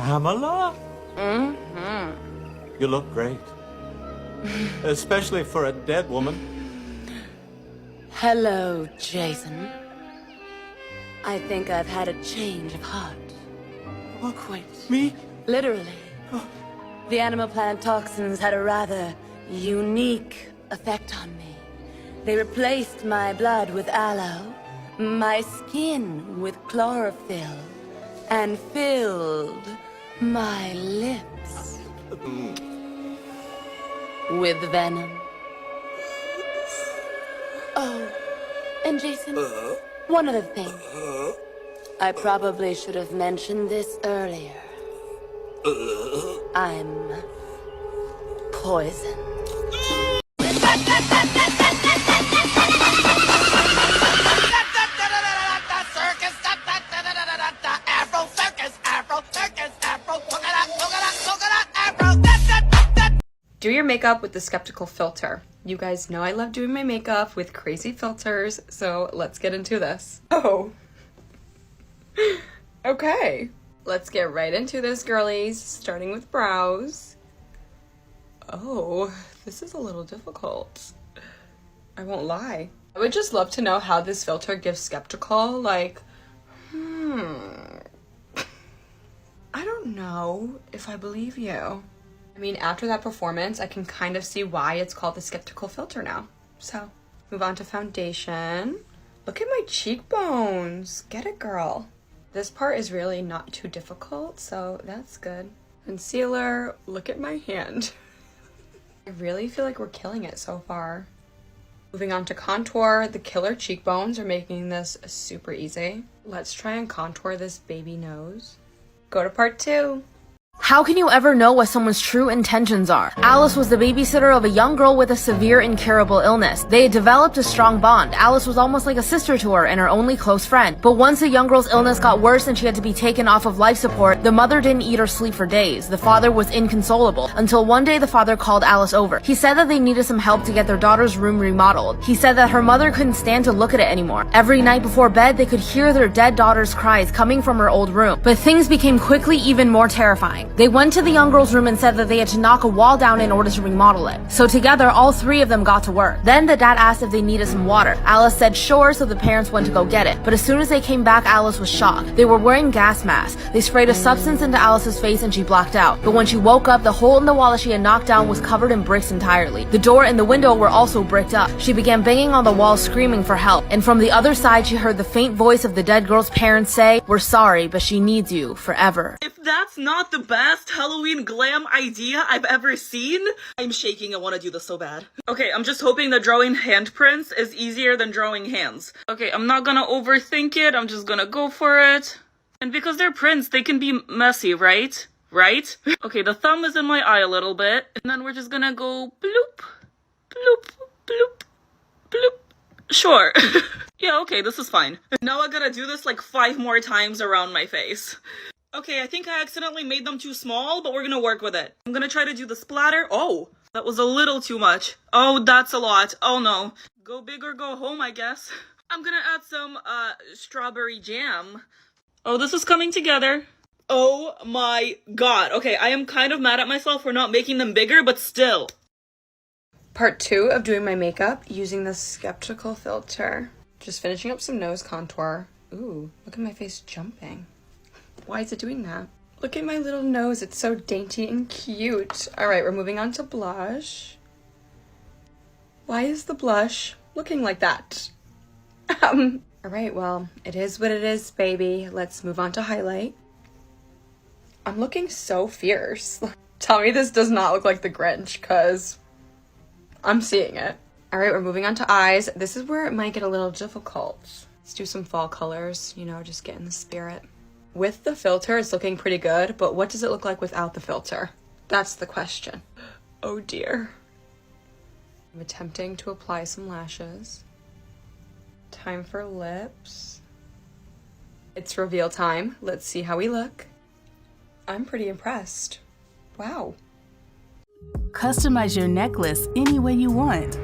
Pamela? You look great. Especially for a dead woman. Hello, Jason. I think I've had a change of heart. Quite. Me? Literally. The animal plant toxins had a rather unique effect on me. They replaced my blood with aloe, my skin with chlorophyll, and filled my lips with venom. Oh, and Jason, one other thing. I probably should have mentioned this earlier. I'm poison. Do your makeup with the Skeptical filter. You guys know I love doing my makeup with crazy filters, so let's get into this. Oh. Okay. Let's get right into this, girlies, starting with brows. Oh, this is a little difficult. I won't lie. I would just love to know how this filter gives Skeptical, like, I don't know if I believe you. I mean, after that performance, I can kind of see why it's called the Skeptical filter now. So, move on to foundation. Look at my cheekbones. Get it, girl. This part is really not too difficult, so that's good. Concealer, look at my hand. I really feel like we're killing it so far. Moving on to contour, the killer cheekbones are making this super easy. Let's try and contour this baby nose. Go to part 2. How can you ever know what someone's true intentions are? Alice was the babysitter of a young girl with a severe incurable illness. They had developed a strong bond. Alice was almost like a sister to her and her only close friend. But once the young girl's illness got worse and she had to be taken off of life support, the mother didn't eat or sleep for days. The father was inconsolable until one day the father called Alice over. He said that they needed some help to get their daughter's room remodeled. He said that her mother couldn't stand to look at it anymore. Every night before bed, they could hear their dead daughter's cries coming from her old room. But things became quickly even more terrifying. They went to the young girl's room and said that they had to knock a wall down in order to remodel it. So together, all 3 of them got to work. Then the dad asked if they needed some water. Alice said sure, so the parents went to go get it. But as soon as they came back, Alice was shocked. They were wearing gas masks. They sprayed a substance into Alice's face and she blacked out. But when she woke up, the hole in the wall that she had knocked down was covered in bricks entirely. The door and the window were also bricked up. She began banging on the wall, screaming for help. And from the other side, she heard the faint voice of the dead girl's parents say, "We're sorry, but she needs you forever." If that's not the best Halloween glam idea I've ever seen, I'm shaking. I want to do this so bad. Okay, I'm just hoping that drawing handprints is easier than drawing hands. Okay, I'm not gonna overthink it. I'm just gonna go for it. And because they're prints, they can be messy, right? Right? Okay, the thumb is in my eye a little bit. And then we're just gonna go bloop, bloop, bloop, bloop. Sure. Yeah, okay, this is fine. Now I gotta do this like 5 more times around my face. Okay, I think I accidentally made them too small, but we're gonna work with it. I'm gonna try to do the splatter. Oh, that was a little too much. Oh, that's a lot. Oh no. Go big or go home, I guess. I'm gonna add some, strawberry jam. Oh, this is coming together. Oh my god. Okay, I am kind of mad at myself for not making them bigger, but still. Part 2 of doing my makeup using the Skeptical filter. Just finishing up some nose contour. Ooh, look at my face jumping. Why is it doing that? Look at my little nose. It's so dainty and cute. All right, we're moving on to blush. Why is the blush looking like that? All right, well, it is what it is, baby. Let's move on to highlight. I'm looking so fierce. Tell me this does not look like the Grinch, because I'm seeing it. All right, we're moving on to eyes. This is where it might get a little difficult. Let's do some fall colors, you know, just get in the spirit. With the filter, it's looking pretty good, but what does it look like without the filter? That's the question. Oh dear. I'm attempting to apply some lashes. Time for lips. It's reveal time. Let's see how we look. I'm pretty impressed. Wow. Customize your necklace any way you want.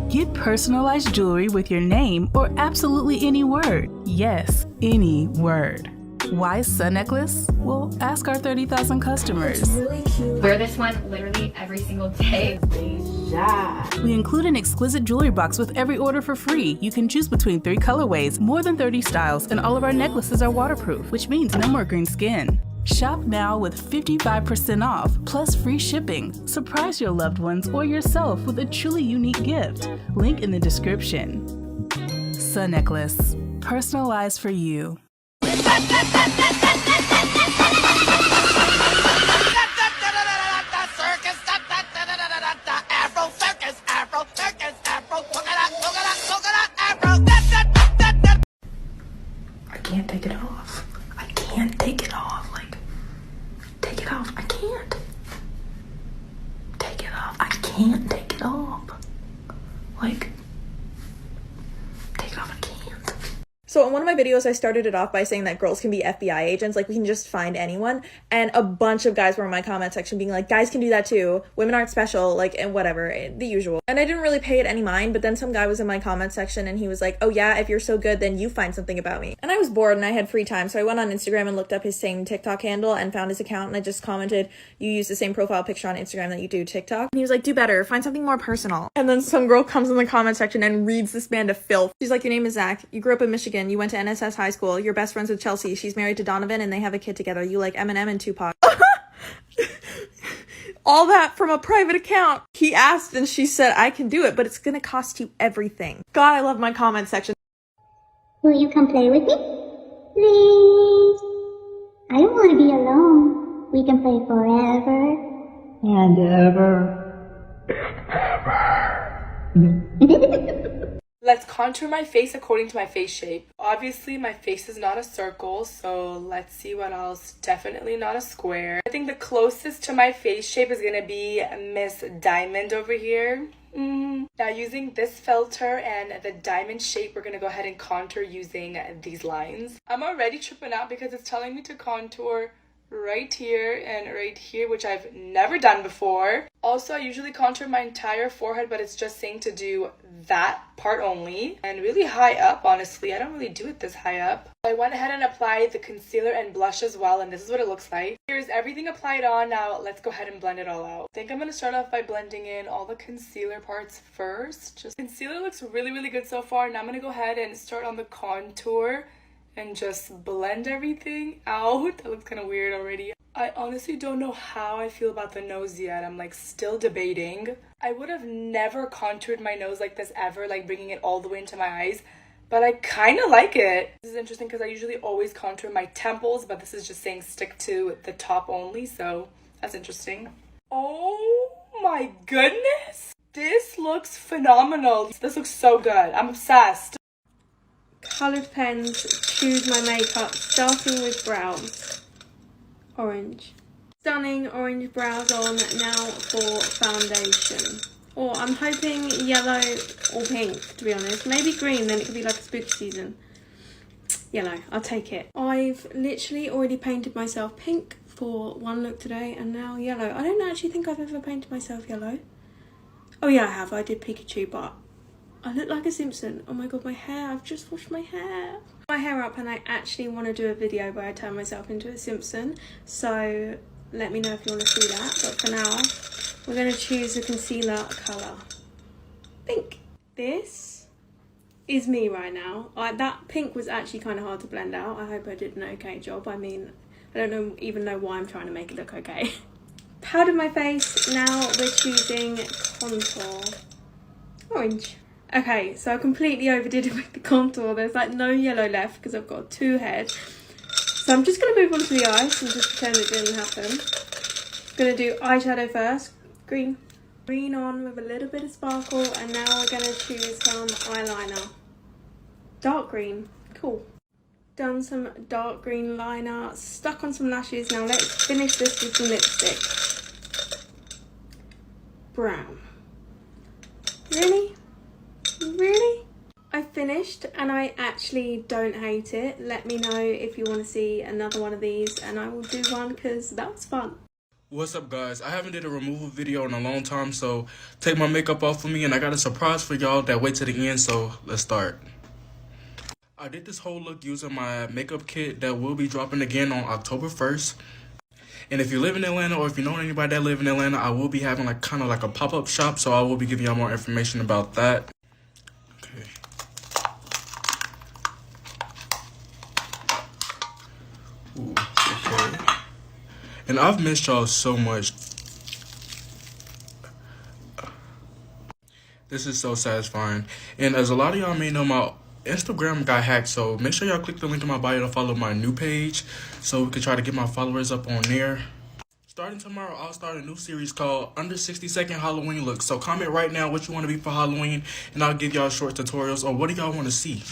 Get personalized jewelry with your name or absolutely any word. Yes, any word. Why Sun Necklace? Well, ask our 30,000 customers. Wear this one literally every single day. We include an exquisite jewelry box with every order for free. You can choose between 3 colorways, more than 30 styles, and all of our necklaces are waterproof, which means no more green skin. Shop now with 55% off, plus free shipping. Surprise your loved ones or yourself with a truly unique gift. Link in the description. Sun Necklace, personalized for you. I can't take it off. I can't take it off. Like, take it off. I can't. Take it off. I can't take it off. Like, take it off. I can't. So in one of my videos, I started it off by saying that girls can be FBI agents. Like, we can just find anyone. And a bunch of guys were in my comment section being like, guys can do that too. Women aren't special, like, and whatever, the usual. And I didn't really pay it any mind, but then some guy was in my comment section and he was like, oh yeah, if you're so good, then you find something about me. And I was bored and I had free time. So I went on Instagram and looked up his same TikTok handle and found his account. And I just commented, you use the same profile picture on Instagram that you do TikTok. And he was like, do better, find something more personal. And then some girl comes in the comment section and reads this man to filth. She's like, your name is Zach. You grew up in Michigan. You went to NSS high school. You're best friends with Chelsea. She's married to Donovan and they have a kid together. You like Eminem and Tupac. All that from a private account. He asked and she said, I can do it, but it's gonna cost you everything. God, I love my comment section. Will you come play with me? Please. I don't want to be alone. We can play forever. And ever. Let's contour my face according to my face shape. Obviously, my face is not a circle, so let's see what else. Definitely not a square. I think the closest to my face shape is gonna be Miss Diamond over here. Now, using this filter and the diamond shape, we're gonna go ahead and contour using these lines. I'm already tripping out because it's telling me to contour right here and right here, which I've never done before. Also, I usually contour my entire forehead, but it's just saying to do that part only and really high up. Honestly, I don't really do it this high up. I went ahead and applied the concealer and blush as well, and this is what it looks like. Here's everything applied on. Now let's go ahead and blend it all out. I think I'm gonna start off by blending in all the concealer parts first. Just concealer looks really good so far. Now I'm gonna go ahead and start on the contour and just blend everything out. That looks kind of weird already. I honestly don't know how I feel about the nose yet. I'm like still debating. I would have never contoured my nose like this ever, like bringing it all the way into my eyes, but I kind of like it. This is interesting because I usually always contour my temples, but this is just saying stick to the top only, so that's interesting. Oh my goodness! This looks phenomenal. This looks so good. I'm obsessed. Coloured pens, choose my makeup, starting with brows. Orange. Stunning orange brows on. Now for foundation. Or I'm hoping yellow or pink, to be honest. Maybe green, then it could be like a spooky season. Yellow, I'll take it. I've literally already painted myself pink for one look today, and now yellow. I don't actually think I've ever painted myself yellow. Oh yeah, I have. I did Pikachu, but I look like a Simpson. Oh my god, my hair. I've just washed my hair. My hair up, and I actually want to do a video where I turn myself into a Simpson. So let me know if you want to see that. But for now, we're going to choose the concealer colour. Pink. This is me right now. That pink was actually kind of hard to blend out. I hope I did an okay job. I mean, I don't even know why I'm trying to make it look okay. Powdered my face. Now we're choosing contour. Orange. Okay, so I completely overdid it with the contour. There's like no yellow left because I've got two heads. So I'm just going to move on to the eyes and just pretend it didn't happen. Going to do eyeshadow first. Green. Green on with a little bit of sparkle, and now we're going to choose some eyeliner. Dark green. Cool. Done some dark green liner. Stuck on some lashes. Now let's finish this with some lipstick. Brown. Really? Really? I finished and I actually don't hate it. Let me know if you want to see another one of these and I will do one because that was fun. What's up, guys? I haven't did a removal video in a long time, so take my makeup off of me, and I got a surprise for y'all that wait to the end, so let's start. I did this whole look using my makeup kit that will be dropping again on October 1st. And if you live in Atlanta or if you know anybody that live in Atlanta, I will be having like kind of like a pop-up shop, so I will be giving y'all more information about that. Okay. Ooh, okay. And I've missed y'all so much. This is so satisfying. And as a lot of y'all may know, my Instagram got hacked, so make sure y'all click the link in my bio to follow my new page so we can try to get my followers up on there. Starting tomorrow, I'll start a new series called Under 60-Second Halloween Looks. So comment right now what you want to be for Halloween, and I'll give y'all short tutorials or what do y'all want to see.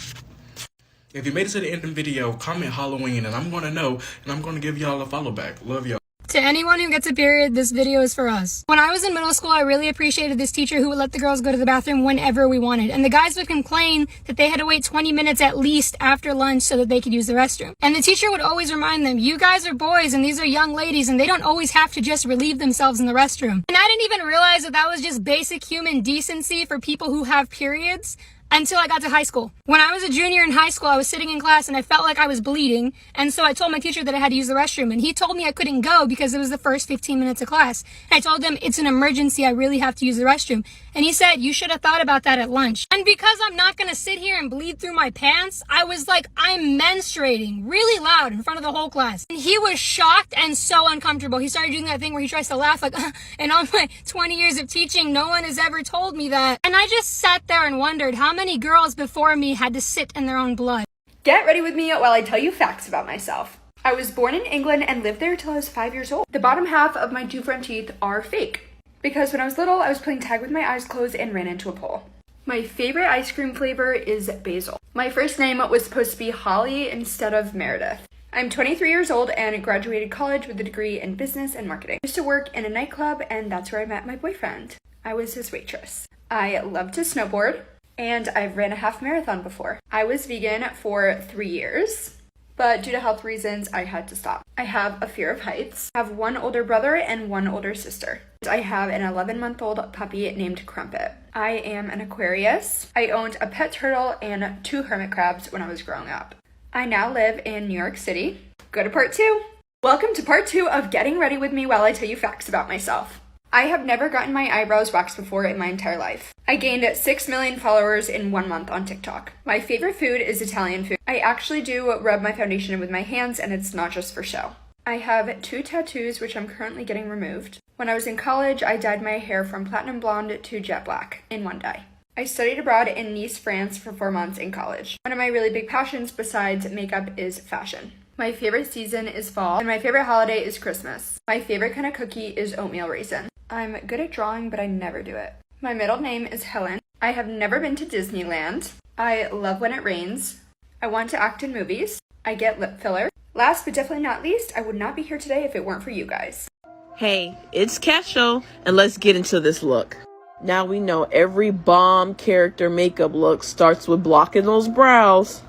If you made it to the end of the video, comment Halloween, and I'm going to know, and I'm going to give y'all a follow back. Love y'all. To anyone who gets a period, this video is for us. When I was in middle school, I really appreciated this teacher who would let the girls go to the bathroom whenever we wanted. And the guys would complain that they had to wait 20 minutes at least after lunch so that they could use the restroom. And the teacher would always remind them, you guys are boys and these are young ladies and they don't always have to just relieve themselves in the restroom. And I didn't even realize that that was just basic human decency for people who have periods. Until I got to high school. When I was a junior in high school, I was sitting in class and I felt like I was bleeding. And so I told my teacher that I had to use the restroom. And he told me I couldn't go because it was the first 15 minutes of class. And I told him, it's an emergency. I really have to use the restroom. And he said, you should have thought about that at lunch. And because I'm not going to sit here and bleed through my pants, I was like, I'm menstruating really loud in front of the whole class. And he was shocked and so uncomfortable. He started doing that thing where he tries to laugh like, and all my 20 years of teaching, no one has ever told me that. And I just sat there and wondered how many girls before me had to sit in their own blood. Get ready with me while I tell you facts about myself. I was born in England and lived there until I was 5 years old. The bottom half of my two front teeth are fake, because when I was little, I was playing tag with my eyes closed and ran into a pole. My favorite ice cream flavor is basil. My first name was supposed to be Holly instead of Meredith. I'm 23 years old and graduated college with a degree in business and marketing. I used to work in a nightclub and that's where I met my boyfriend. I was his waitress. I love to snowboard. And I've ran a half marathon before. I was vegan for 3 years, but due to health reasons, I had to stop. I have a fear of heights. I have one older brother and one older sister. I have an 11-month-old puppy named Crumpet. I am an Aquarius. I owned a pet turtle and 2 hermit crabs when I was growing up. I now live in New York City. Go to part 2. Welcome to part 2 of getting ready with me while I tell you facts about myself. I have never gotten my eyebrows waxed before in my entire life. I gained 6 million followers in 1 month on TikTok. My favorite food is Italian food. I actually do rub my foundation in with my hands and it's not just for show. I have 2 tattoos which I'm currently getting removed. When I was in college, I dyed my hair from platinum blonde to jet black in one dye. I studied abroad in Nice, France for 4 months in college. One of my really big passions besides makeup is fashion. My favorite season is fall and my favorite holiday is Christmas. My favorite kind of cookie is oatmeal raisin. I'm good at drawing, but I never do it. My middle name is Helen. I have never been to Disneyland. I love when it rains. I want to act in movies. I get lip filler. Last but definitely not least, I would not be here today if it weren't for you guys. Hey, it's Casho, and let's get into this look. Now we know every bomb character makeup look starts with blocking those brows.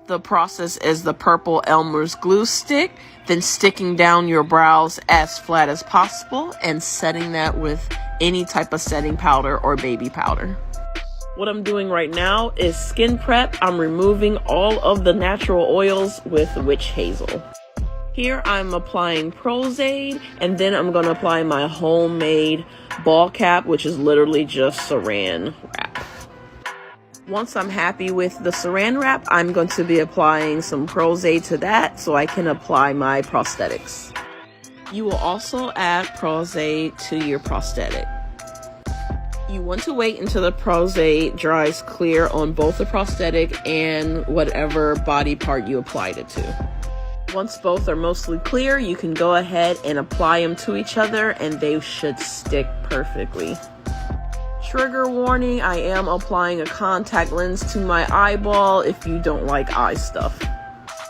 The process is the purple Elmer's glue stick, then sticking down your brows as flat as possible and setting that with any type of setting powder or baby powder. What I'm doing right now is skin prep. I'm removing all of the natural oils with witch hazel. Here I'm applying Pros-Aide, and then I'm going to apply my homemade ball cap, which is literally just saran wrap. Once I'm happy with the saran wrap, I'm going to be applying some Pros-Aide to that so I can apply my prosthetics. You will also add Pros-Aide to your prosthetic. You want to wait until the Pros-Aide dries clear on both the prosthetic and whatever body part you applied it to. Once both are mostly clear, you can go ahead and apply them to each other and they should stick perfectly. Trigger warning, I am applying a contact lens to my eyeball if you don't like eye stuff.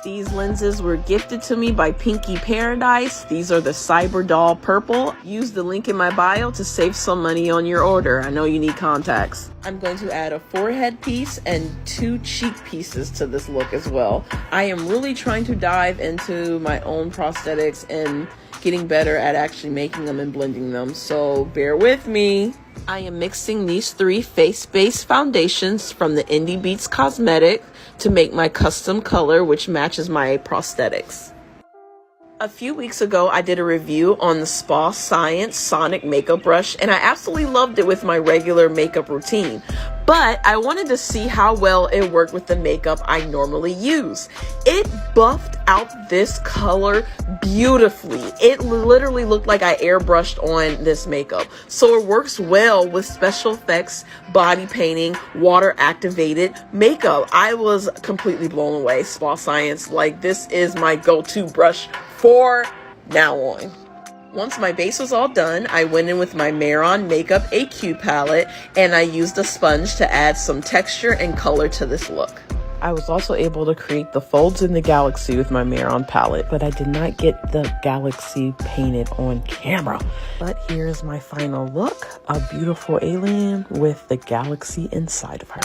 These lenses were gifted to me by Pinky Paradise. These are the Cyberdoll Purple. Use the link in my bio to save some money on your order. I know you need contacts. I'm going to add a forehead piece and 2 cheek pieces to this look as well. I am really trying to dive into my own prosthetics and getting better at actually making them and blending them, so bear with me. I am mixing these 3 face-based foundations from the Indie Beats Cosmetic to make my custom color, which matches my prosthetics. A few weeks ago, I did a review on the Spa Science Sonic makeup brush, and I absolutely loved it with my regular makeup routine. But I wanted to see how well it worked with the makeup I normally use. It buffed out this color beautifully. It literally looked like I airbrushed on this makeup. So it works well with special effects, body painting, water activated makeup. I was completely blown away. Spa Science, like, this is my go-to brush for now on. Once my base was all done, I went in with my Mehron Makeup AQ palette and I used a sponge to add some texture and color to this look. I was also able to create the folds in the galaxy with my Mehron palette, but I did not get the galaxy painted on camera. But here's my final look, a beautiful alien with the galaxy inside of her.